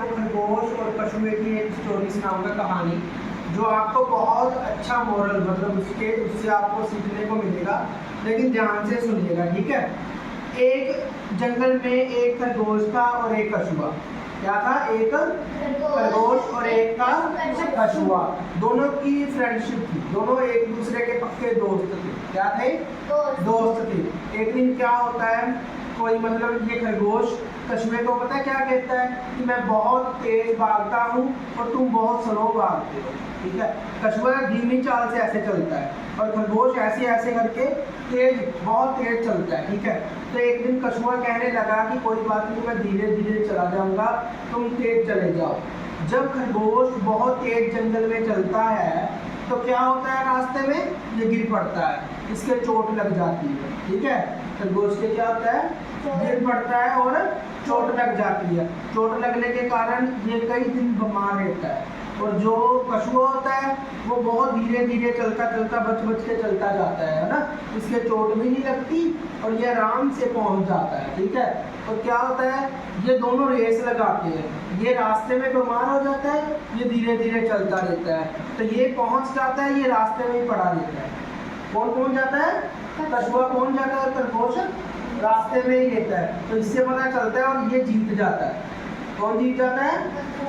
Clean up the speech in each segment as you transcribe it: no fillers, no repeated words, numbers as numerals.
आपको खरगोश और कछुए की एक स्टोरी सुनाऊंगा, कहानी, जो आपको बहुत अच्छा मोरल मतलब उससे आपको सीखने को मिलेगा। लेकिन ध्यान से सुनिएगा, ठीक है। एक जंगल में एक खरगोश था और एक कछुआ। क्या था? एक खरगोश और एक का कछुआ। दोनों की फ्रेंडशिप थी, दोनों एक दूसरे के पक्के दोस्त थे। क्या थे? दोस्त थे। एक दिन क्या होता है, कोई मतलब ये खरगोश कछुए को पता है क्या कहता है कि मैं बहुत तेज भागता हूँ और तुम बहुत स्लो भागते हो, ठीक है। कछुआ धीमी चाल से ऐसे चलता है और खरगोश ऐसे ऐसे करके बहुत तेज चलता है, ठीक है। तो एक दिन कछुआ कहने लगा कि कोई बात नहीं, मैं धीरे धीरे चला जाऊंगा, तुम तेज चले जाओ। जब खरगोश बहुत तेज जंगल में चलता है तो क्या होता है, रास्ते में ये गिर पड़ता है, इसके चोट लग जाती है, ठीक है। खरगोश के क्या होता है, गिर पड़ता है और चोट लग जाती है। चोट लगने के कारण ये कई दिन बीमार रहता है। और जो कछुआ होता है वो बहुत धीरे धीरे चलता चलता बच के चलता जाता है ना, इसके चोट भी नहीं लगती और ये आराम से पहुंच जाता है, ठीक है। और क्या होता है, ये दोनों रेस लगाते हैं, ये रास्ते में बीमार हो जाता है, ये धीरे धीरे चलता रहता है, तो ये पहुंच जाता है, ये रास्ते में ही पड़ा रहता है। कौन पहुंच जाता है? कछुआ पहुंच जाता है, खरगोश रास्ते में ही रहता है। तो इससे पता चलता है और ये जीत जाता है। कौन जीत जाता है?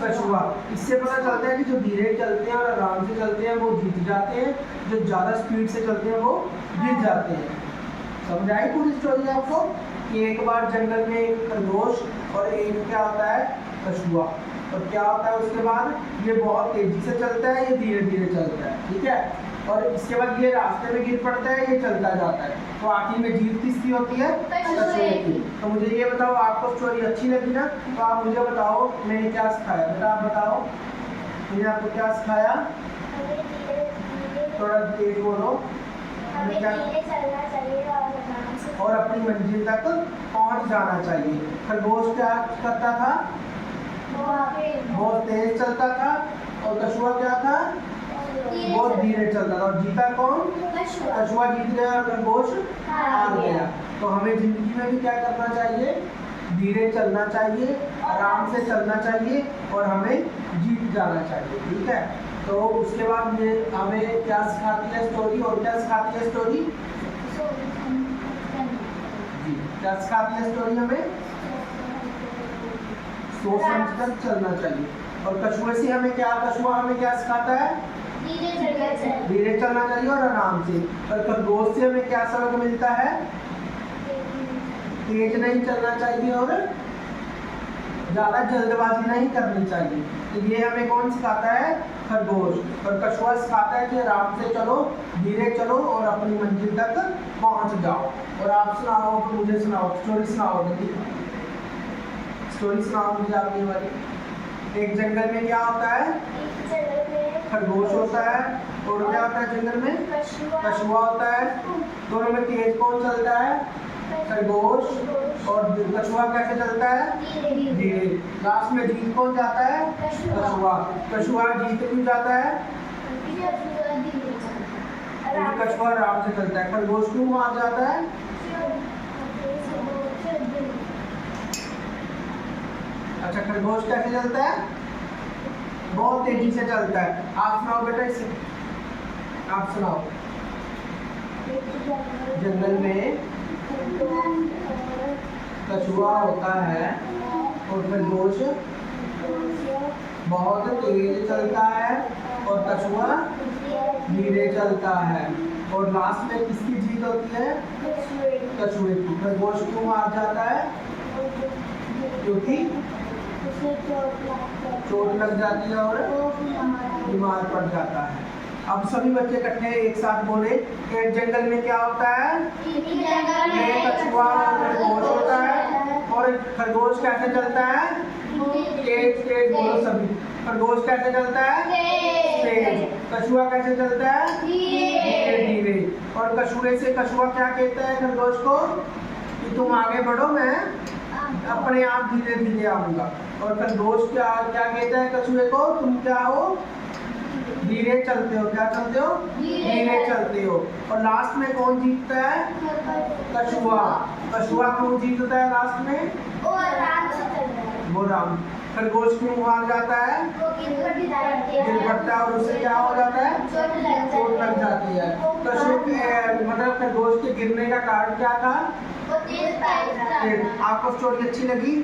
कछुआ। इससे पता चलता है कि जो धीरे चलते हैं और आराम से चलते हैं वो जीत जाते हैं, जो ज़्यादा स्पीड से चलते हैं वो जीत जाते हैं। समझ आई पूरी स्टोरी आपको कि एक बार जंगल में एक खरगोश और एक क्या होता है, कछुआ। और क्या होता है उसके बाद, ये बहुत तेजी से चलता है, ये धीरे धीरे चलता है, ठीक है। और इसके बाद ये रास्ते में गिर पड़ता है, ये चलता जाता है। तो आखिर में जीत किसकी होती है? कछुए की। तो मुझे ये बताओ, आपको स्टोरी अच्छी लगी ना? तो आप मुझे बताओ मैंने क्या सिखाया, बेटा आप बताओ मैंने आपको क्या सिखाया? थोड़ा तेज बोलो। हमें क्या? और अपनी मंजिल तक पहुंच जाना चाहिए। खरगोश क्या करता था? बहुत तेज चलता था। और कछुआ क्या था? बहुत धीरे चलता था। और जीता कौन? कछुआ जीत गया और खरगोश हार गया। तो हमें जिंदगी में भी क्या करना चाहिए? धीरे चलना चाहिए, आराम से चलना चाहिए और हमें जीत जाना चाहिए, ठीक है। तो उसके बाद ये हमें क्या सिखाती है स्टोरी, और क्या सिखाती है स्टोरी? जी, क्या सिखाती है स्टोरी? हमें सोच समझकर चलना चाहिए। और कछुए से हमें क्या, कछुआ हमें क्या सिखाता है? धीरे चलना चाहिए और आराम से। और खरगोश से हमें क्या सबक मिलता है? तेज नहीं चलना चाहिए और ज्यादा जल्दबाजी नहीं करनी चाहिए। तो ये हमें कौन सिखाता है? खरगोश। और कछुआ सिखाता है कि आराम से चलो, धीरे चलो और अपनी मंजिल तक पहुंच जाओ। और आप सुनाओ, मुझे सुनाओ, स्टोरी सुनाओ, स्टोरी सुनाओ मुझे आपकी वाली। एक जंगल में क्या होता है? खरगोश होता है। और क्या होता है जंगल में? कछुआ होता है। दोनों में तेज कौन चलता है? खरगोश। और कछुआ कैसे चलता है? धीरे। लास्ट में जीत कौन जाता है? कछुआ। कछुआ जीत क्यों जाता है? क्योंकि कछुआ आराम से चलता है। खरगोश क्यों हार जाता है? अच्छा, खरगोश कैसे चलता है? बहुत तेजी से चलता है। आप सुनाओ बेटा इसे, आप सुनाओ। जंगल में कछुआ होता है और खरगोश बहुत तेज चलता है और कछुआ धीरे चलता है। और लास्ट में किसकी जीत होती है? कछुए की। खरगोश क्यों हार जाता है? क्योंकि चोट लग जाती है और बीमार पड़ जाता है। अब सभी बच्चे इकट्ठे एक साथ बोले, एक जंगल में क्या होता है? एक कछुआ और खरगोश होता है। और खरगोश कैसे चलता है? तेज तेज बोलो सभी। खरगोश कैसे चलता है? तेज। कछुआ कैसे चलता है? धीरे धीरे। और कछुए से कछुआ क्या कहता है खरगोश को कि तुम आगे बढ़ो, मैं अपने आप धीरे धीरे आऊंगा। और खरगोश क्या क्या कहता है कछुए को? तुम क्या हो? धीरे चलते हो। क्या चलते हो? धीरे चलते हो। और लास्ट में कौन जीतता है? कछुआ। कछुआ क्यों जीतता है लास्ट में? वो राम। खरगोश क्यों हार जाता है? गिर पड़ता है और उससे क्या हो जाता है? चोट लग जाती है। मतलब खरगोश के गिरने का कारण क्या था? आपको स्टोरी अच्छी लगी?